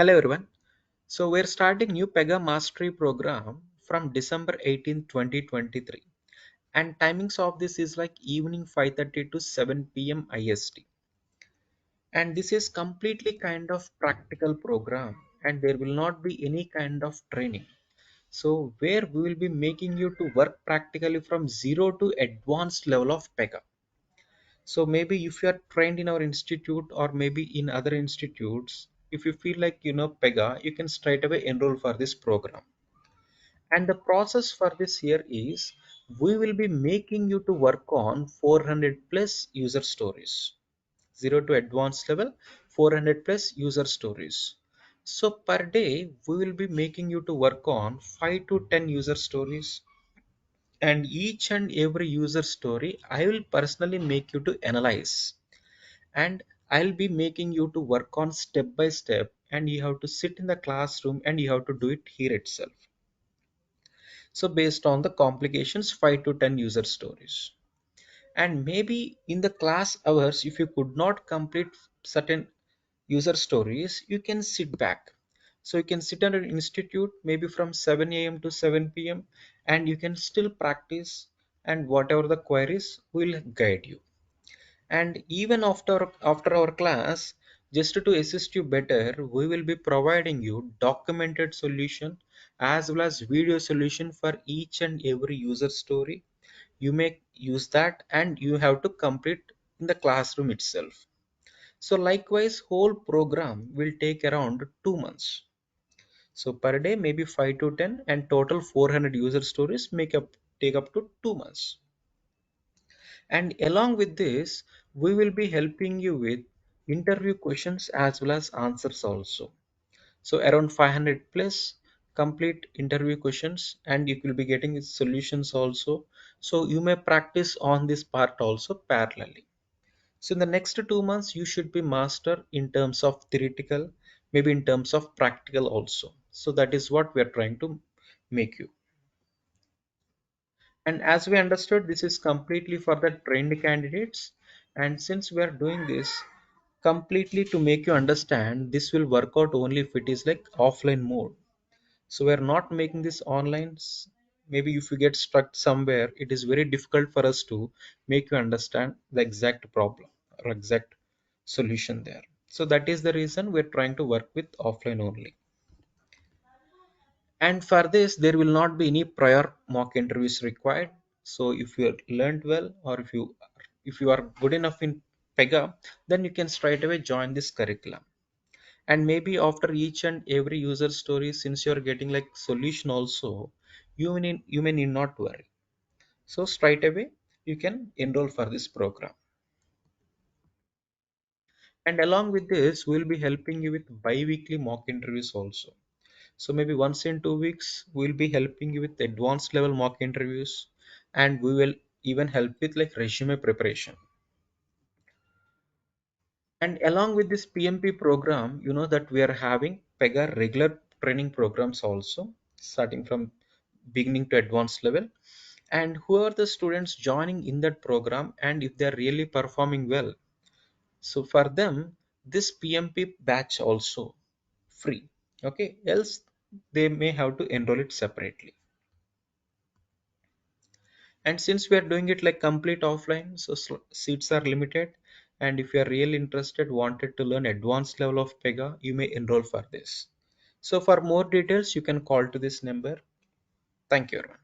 Hello everyone. So we're starting new Pega Mastery program from December 18, 2023, and timings of this is like evening 5:30 to 7 p.m. IST. And this is completely kind of practical program and there will not be any kind of training. So where we will be making you to work practically from zero to advanced level of Pega. So maybe if you are trained in our institute or maybe in other institutes, if you feel like you know Pega, you can straight away enroll for this program. And the process for this here is we will be making you to work on 400 plus user stories. Zero to advanced level, 400 plus user stories. So per day, we will be making you to work on 5 to 10 user stories, and each and every user story I will personally make you to analyze, and I'll be making you to work on step by step, and you have to sit in the classroom and you have to do it here itself. So based on the complications 5 to 10 user stories, and maybe in the class hours if you could not complete certain user stories, you can sit back. So you can sit at an institute maybe from 7 a.m. to 7 p.m. and you can still practice, and whatever the queries will guide you. And even after our class, just to assist you better, we will be providing you documented solution as well as video solution for each and every user story. You may use that and you have to complete in the classroom itself. So likewise, whole program will take around 2 months. So per day maybe 5 to 10, and total 400 user stories take up to 2 months. And along with this, we will be helping you with interview questions as well as answers also. So around 500 plus complete interview questions, and you will be getting solutions also. So you may practice on this part also parallelly. So in the next 2 months, you should be master in terms of theoretical, maybe in terms of practical also. So that is what we are trying to make you. And as we understood, this is completely for the trained candidates. And since we are doing this completely to make you understand, this will work out only if it is like offline mode. So we're not making this online. Maybe if you get stuck somewhere, it is very difficult for us to make you understand the exact problem or exact solution there. So that is the reason we're trying to work with offline only. And for this, there will not be any prior mock interviews required. So if you learned well, or if you are good enough in Pega, then you can straight away join this curriculum. And maybe after each and every user story, since you're getting like solution also, you may need not worry. So straight away you can enroll for this program. And along with this, we'll be helping you with bi-weekly mock interviews also. So maybe once in 2 weeks we'll be helping you with advanced level mock interviews, and we will even help with like resume preparation. And along with this PMP program, you know that we are having Pega regular training programs also, starting from beginning to advanced level. And who are the students joining in that program, and if they're really performing well, so for them, this PMP batch also free. Okay, else they may have to enroll it separately. And since we are doing it like complete offline, so seats are limited. And if you are really interested, wanted to learn advanced level of Pega, you may enroll for this. So for more details, you can call to this number. Thank you, everyone.